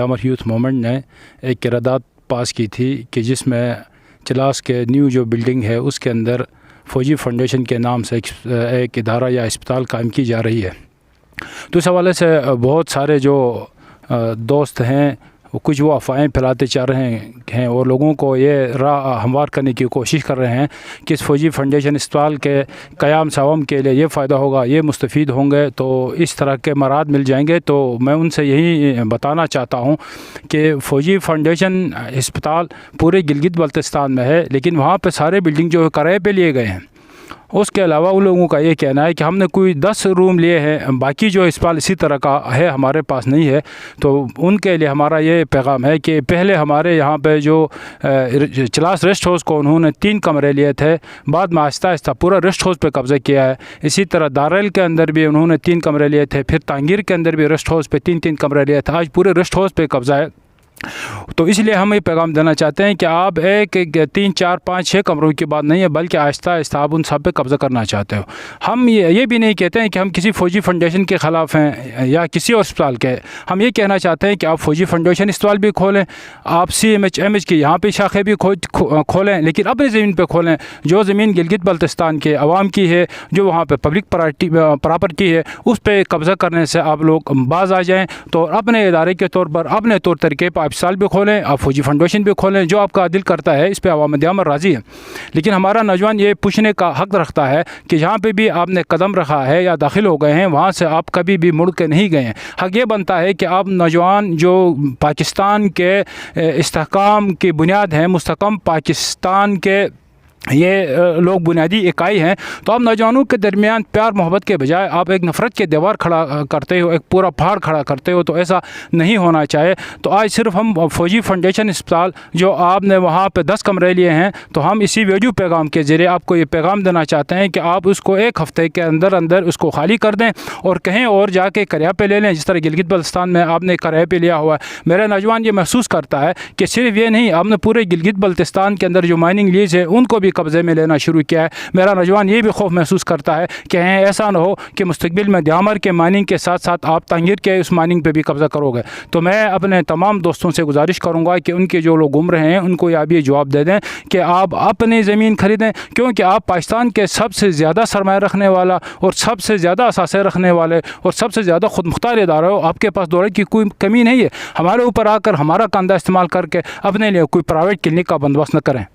क़यामत youth movement ने एक क़रारदाद पास की थी कि जिसमें चिलास के न्यू जो बिल्डिंग है उसके अंदर फ़ौजी फाउंडेशन के नाम से एक इदारा या अस्पताल कायम की जा रही है। तो इस हवाले से बहुत सारे जो दोस्त हैं कुछ वो अफवाहें फैलाते चल रहे हैं और लोगों को ये राह हमवार करने की कोशिश कर रहे हैं कि इस फ़ौजी फाउंडेशन अस्पताल के क़याम से अवाम के लिए ये फ़ायदा होगा, ये मुस्तफ़ीद होंगे, तो इस तरह के मराद मिल जाएंगे। तो मैं उनसे यही बताना चाहता हूँ कि फ़ौजी फाउंडेशन अस्पताल पूरे गिलगित बल्तिस्तान में है, लेकिन वहाँ पर सारे बिल्डिंग जो किराए पे लिए गए हैं। उसके अलावा उन लोगों का ये कहना है कि हमने कोई 10 रूम लिए हैं, बाकी जो अस्पताल इसी तरह का है हमारे पास नहीं है। तो उनके लिए हमारा ये पैगाम है कि पहले हमारे यहाँ पे जो चिलास रेस्ट हाउस को उन्होंने 3 कमरे लिए थे, बाद में आहिस्ता आहिस्ता पूरा रेस्ट हाउस पे कब्ज़ा किया है। इसी तरह दारेल के अंदर भी उन्होंने 3 कमरे लिए थे, फिर तांगीर के अंदर भी रेस्ट हाउस पे 3-3 कमरे लिए थे। आज पूरे रेस्ट हाउस पे कब्ज़ा है। तो इसलिए हम ये पैगाम देना चाहते हैं कि आप एक 3, 4, 5, 6 कमरों की बात नहीं है, बल्कि आहिस्ता आहिस्ता आप उन सब पे कब्ज़ा करना चाहते हो। हम ये भी नहीं कहते हैं कि हम किसी फ़ौजी फाउंडेशन के ख़िलाफ़ हैं या किसी और अस्पताल के। हम ये कहना चाहते हैं कि आप फ़ौजी फाउंडेशन अस्पताल भी खोलें, आप CMH MH की यहाँ पे शाखें भी खोलें, लेकिन अपनी ज़मीन पर खोलें। जो ज़मीन गिलगित बल्तिस्तान के अवाम की है, जो वहाँ पर पब्लिक प्रॉपर्टी है, उस पर कब्ज़ा करने से आप लोग बाज आ जाएँ। तो अपने इदारे के तौर पर अपने तौर तरीके पर अस्पताल भी खोलें, आप फ़ौजी फाउंडेशन भी खोलें, जो आपका दिल करता है। इस पे अवाम दियामत राज़ी है। लेकिन हमारा नौजवान ये पूछने का हक़ रखता है कि जहाँ पे भी आपने कदम रखा है या दाखिल हो गए हैं, वहाँ से आप कभी भी मुड़ के नहीं गए हैं। हक़ ये बनता है कि आप नौजवान जो पाकिस्तान के इस्तेहकाम की बुनियाद हैं, मुस्तहकम पाकिस्तान के ये लोग बुनियादी इकाई हैं, तो आप नौजवानों के दरमियान प्यार मोहब्बत के बजाय आप एक नफ़रत के दीवार खड़ा करते हो, एक पूरा पहाड़ खड़ा करते हो। तो ऐसा नहीं होना चाहिए। तो आज सिर्फ हम फ़ौजी फाउंडेशन अस्पताल जो आपने वहाँ पे 10 कमरे लिए हैं, तो हम इसी वीडियो पैगाम के ज़रिए आपको ये पैगाम देना चाहते हैं कि आप उसको 1 हफ़्ते के अंदर अंदर उसको खाली कर दें और कहीं और जाके किराए पे ले लें, जिस तरह गिलगित बल्तिस्तान में आपने किराए पे लिया हुआ है। मेरा नौजवान ये महसूस करता है कि सिर्फ ये नहीं, आपने पूरे गिलगित बल्तिस्तान के अंदर जो माइनिंग लीज है उनको कब्जे में लेना शुरू किया है। मेरा नौजवान ये भी खौफ महसूस करता है कि ऐसा ना हो कि मुस्तकबिल में द्यामर के माइनिंग के साथ साथ आप तांगीर के उस माइनिंग पे भी कब्ज़ा करोगे। तो मैं अपने तमाम दोस्तों से गुजारिश करूंगा कि उनके जो लोग घूम रहे हैं उनको आप ये जवाब दे दें कि आप अपनी ज़मीन ख़रीदें, क्योंकि आप पाकिस्तान के सबसे ज़्यादा सरमाया रखने वाला और सबसे ज़्यादा असासे रखने वाले और सबसे ज़्यादा खुद मुख्तार इदारा हो। आपके पास दौलत की कोई कमी नहीं है। हमारे ऊपर आकर हमारा कंधा इस्तेमाल करके अपने लिए कोई प्राइवेट क्लिनिक का बंदोबस्त न करें।